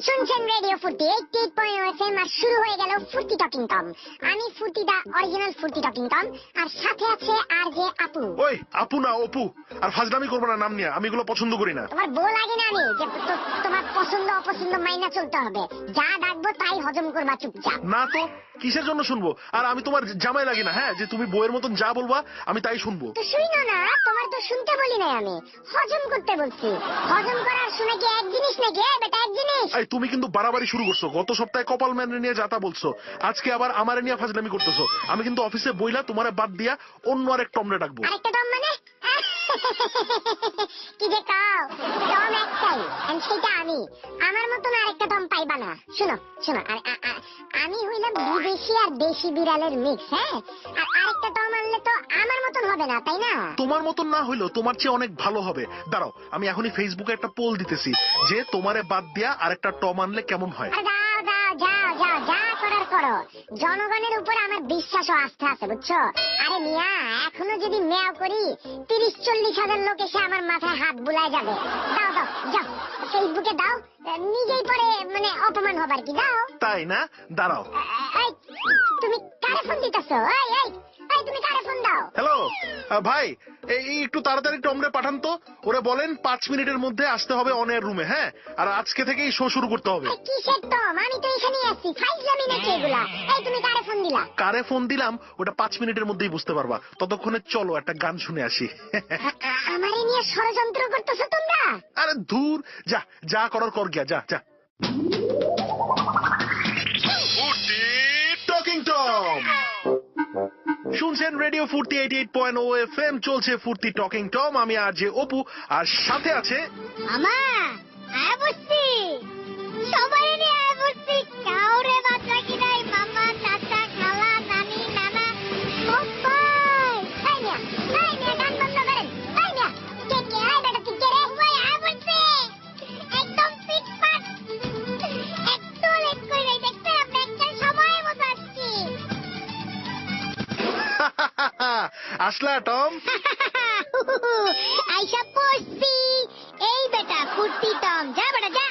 শুনছেন রেডিও ফুর্তি 88.0 FM আর শুরু হয়ে গেল ফুর্তি টকিং টম। আমি ফুর্তি দা অরিজিনাল ফুর্তি টকিং টম, আর সাথে আছে আর যে আপু। ওই আপু না অপু, আর ফাজলামি করবো না নাম নিয়ে, আমি এগুলো পছন্দ করি না। তোমার বউ লাগে না আমি যে তোমার পছন্দ অপছন্দ মাইনা চলতে হবে, যা ডাকবো তাই হজম করবা চুপচাপ। না তো কিসের জন্য শুনবো? আর আমি তোমার জামাই লাগি না, হ্যাঁ, যে তুমি বউয়ের মতন যা বলবা আমি তাই শুনবো। তো শুনো না, তোমার তো শুনতে বলি নাই, আমি হজম করতে বলছি। হজম করার শুনে কি এক জিনিস নাকি? বেটা এক জিনিস। এই তুমি কিন্তু বাড়াবাড়ি শুরু করছো। গত সপ্তাহে কপাল ম্যান নিয়ে যাতা বলছো, আজকে আবার আমারে নিয়ে ফাজলামি করতেছো। আমি কিন্তু অফিসে বইলা তোমারে বাদ দিয়া অন্য আরেক টমরে ডাকবো। আরেকটা টম মানে? কি যে কাও, টম একটাই, আর সেটা আমি। আমার মতন আরেকটা টম পাইবা না। শুনো শুনো, আমি হইলাম বিদেশি আর দেশি বিড়ালের মিক্স, হ্যাঁ। আর আরেকটা টম আনলে তো আমার মতন হবে না, তাই না? তোমার মতন না হইলেও তোমার চেয়ে অনেক ভালো হবে। দাঁড়াও, আমি এখনই ফেসবুকে একটা পোল দিতেছি যে তোমারে বাদ দিয়া আরেকটা টম আনলে কেমন হয়। দাও দাও, যাও যাও, যা করার করো। জনগণের উপর আমার বিশ্বাস ও আস্থা আছে, বুঝছো? আরে মিয়া, এখনো যদি মেয়াও করি 30-40 হাজার লোক এসে আমার মাথায় হাত বুলায় যাবে। দাও দাও, যাও ফেসবুকে দাও, নিজেই পরে মানে অপমান হবার কি। দাও। তাই না? দাঁড়াও। এই, তুমি কারে ফোন দিতেছো? এই এই এই, তুমি কারে ফোন দাও? হ্যালো ভাই, এই একটু তাড়াতাড়ি টমরে পাঠান তো। ওরে বলেন 5 মিনিটের মধ্যে আসতে হবে অন এয়ার রুমে, হ্যাঁ। আর আজকে থেকেই শো শুরু করতে হবে। কিসের টম? আমি তো এখানেই আছি। ফাইজলামি নাকি এগুলা? এই তুমি কারে ফোন দিলা? কারে ফোন দিলাম ওটা 5 মিনিটের মধ্যেই বুঝতে পারবা। ততক্ষণে চলো একটা গান শুনে আসি। আমারে নিয়ে ষড়যন্ত্র করতেছো তোমরা? আরে ধুর, যা যা করার কর গিয়া, যা যা। টকিং টম শুনছেন রেডিও ফুর্তি 88.0 FM, চলছে ফুর্তি টকিং টম। আমি আর যে অপু, আর সাথে আছে আমা। আয় বসছি, সবাই নিয়ে আয় বসছি। কাউরে বাদ রাখি নাই। মামা, চাচা, খালা, নানি, নানা, সবাই। এই মিয়া, গান বন্ধ করেন। এই মিয়া, কে কে? এই বেটা তুই কে রে? ভাই আয় বসছি, একদম ফিটফাট, একটু লেট করে নাই। দেখতে আমরা একটা সময় মতো আসছি। আসলা টম। আইসা পড়ছি। এই বেটা ফুর্তি টম, যা বেটা যা।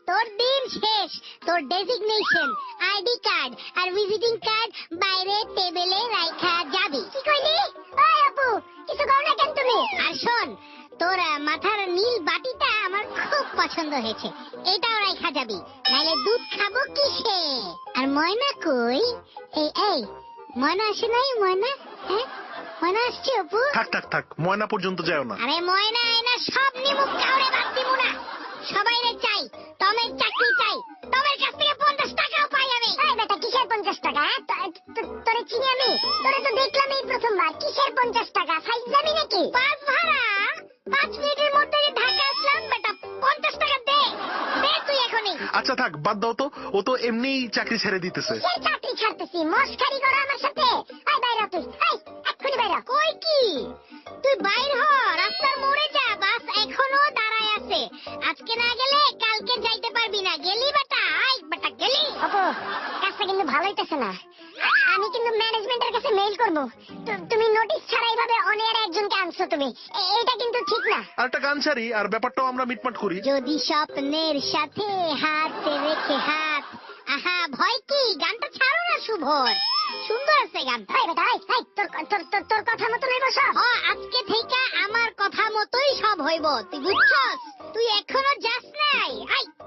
তোর দিন শেষ। তোর ডেজিগনেশন, আইডি কার্ড আর ভিজিটিং কার্ড বাইরে টেবিলে রাখা যাবি। কি কইলি? ওই আপু, কিছু কও না কেন তুমি? আর শোন, তোর মাথার নীল বাটিটা আমার খুব পছন্দ হয়েছে, এটাও রাখা যাবি, নাইলে দুধ খাবো কিসে? আর ময়না কই? এই ময়না আসে নাই? ময়না, হ্যাঁ ময়না আসছে আপু? থাক থাক থাক, ময়না পর্যন্ত যাও না। আরে ময়না আয়না সব নিমুখ, কাউরে বাদ দিমু না। সবাই রে চাই, টমের চাকরি চাই। টমের কাছ থেকে 50 টাকাও পাই আমি। এই বেটা কিসের 50 টাকা? তোরে চিনি আমি? তোরে তো দেখলাম এই প্রথমবার। কিসের 50 টাকা? সাইজ যাবি নাকি? বাস ভাড়া 5 মিনিটের মধ্যে ঢাকা আসলাম। বেটা 50 টাকা দে, দে তুই এখনই। আচ্ছা থাক, বাদ দাও তো। ও তো এমনিই চাকরি ছেড়ে দিতেছে। কিসের চাকরি ছাড়তেছি? মস্কারি করো আমার সাথে? এই বাইরে তুই, এই এক্ষুনি বাইরে। কই কি? তুই বাইর হ, রাস্তার মোড়ে যা, বাস এখনো দাঁড়ায় আছে। আজকে না গেলে কালকে যাইতে পারবি না। গেলি বেটা? আই বেটা গেলি? আপু, কাজটা কিন্তু ভালো হইতেছে না। আমি কিন্তু ম্যানেজমেন্টের কাছে মেইল করব। তুমি নোটিশ ছাড়া এইভাবে অনেক একজনকে আনছো তুমি, এটা কিন্তু ঠিক না। আর একটা গান ছাড়ি, আর ব্যাপারটাও আমরা মিটমাট করি। যদি স্বপ্নের সাথে হাত রেখে হাত। আহা, ভয় কি? গানটা ছাড়ো না শুভর, সুন্দর আছে গানটা। তোর কথা মতো হইব সব। আজকে থেকে আমার কথা মতোই সব হইব, তুই বুঝছস? তুই এখনো যাস নাই?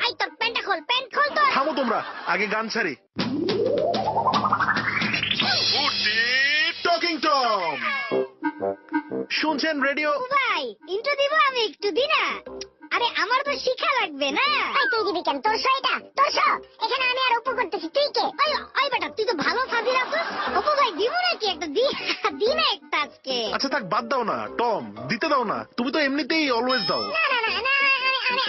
আই তোর প্যান্টটা খোল, প্যান্ট খোল তোর। থামো তোমরা, আগে গান ছাড়ি। টকিং টম শুনছেন রেডিও। ভাই ইন্ট্রো দিব আমি, একটু দি না। আরে আমার তো শিখা লাগবে না। তুই দিবি কেন? তোর এটা তোর এখানে আমি আর অপু করতেছি, তুই কে? ওই বেটা তুই তো ভালো ফাজিল আছিস। অপু ভাই দিব নাকি একটা? দি না একটা আজকে। আচ্ছা থাক, বাদ দাও না টম, দিতে দাও না। তুমি তো এমনিতেই অলওয়েজ দাও। না না না না,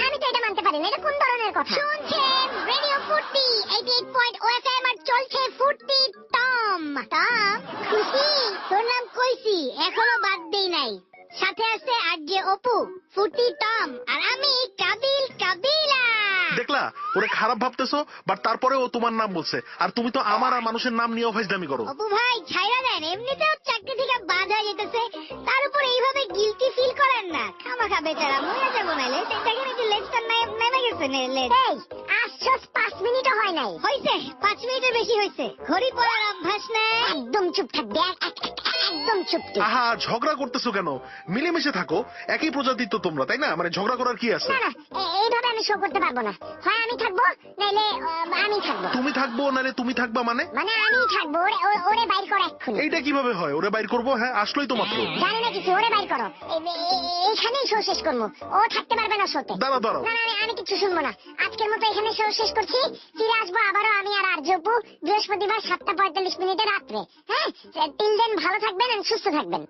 আমি তো এটা মানতে পারি না। এটা কোন ধরনের কথা? শুনছেন রেডিও ফুর্তি 88.0 FM, আর চলছে ফুর্তি টম। টম খুশি? তোর নাম কইছি, এখনো বাদ দেই নাই। সাথে আছে আর যে অপু, ফুর্তি টম, আর আমি কাবিল কাবিলা। দেখলা, ওরে খারাপ ভাবতেছো, বাট তারপরে ও তোমার নাম বলছে। আর তুমি তো আমার আর মানুষের নাম নিয়েও ফাজলামি করো। অপু ভাই ছাইরা দেন, এমনিতেও চাকরি থেকে বাদ হয়ে যেতেছে, তার উপর এইভাবে গিলটি ফিল করেন না। খামাখা বেচারা মরে যাবো, নাইলে দেখেন এই যে লেজটা নেমে গেছে। শোস 5 মিনিটও হয় নাই। হইছে 5 মিনিটের বেশি হইছে। ঘড়ি পড়ার অভ্যাস নাই। একদম চুপ থাক দেখ, একদম চুপ তুই। আহা, ঝগড়া করতেছো কেন? মিলেমিশে থাকো, একই প্রজাতির তো তোমরা, তাই না? মানে ঝগড়া করার কি আছে? না না, এইভাবে আমি শো করতে পারবো না। হয় আমি থাকবো, নাইলে আমি থাকবো। তুমি থাকবো নালে তুমি থাকবা মানে? মানে আমি থাকবো, ওরে বাইর কর এক্ষুনি। এইটা কিভাবে হয়? ওরে বাইর করবো? হ্যাঁ, আসলোই তো মাত্র। জানি না কিছু, ওরে বাইর করো। এইখানেই শো শেষ করবো। ও থাকতে পারবে না শোতে। দাঁড়াও দাঁড়াও। না না, আমি কিছু শুনবো না। আজকের মতো এখানে শো শেষ করছি। ফিরে আসবো আবারও আমি আর আরজপু বৃহস্পতিবার 7:45 রাত্রে। হ্যাঁ, টিল দেন ভালো থাকবেন আর সুস্থ থাকবেন।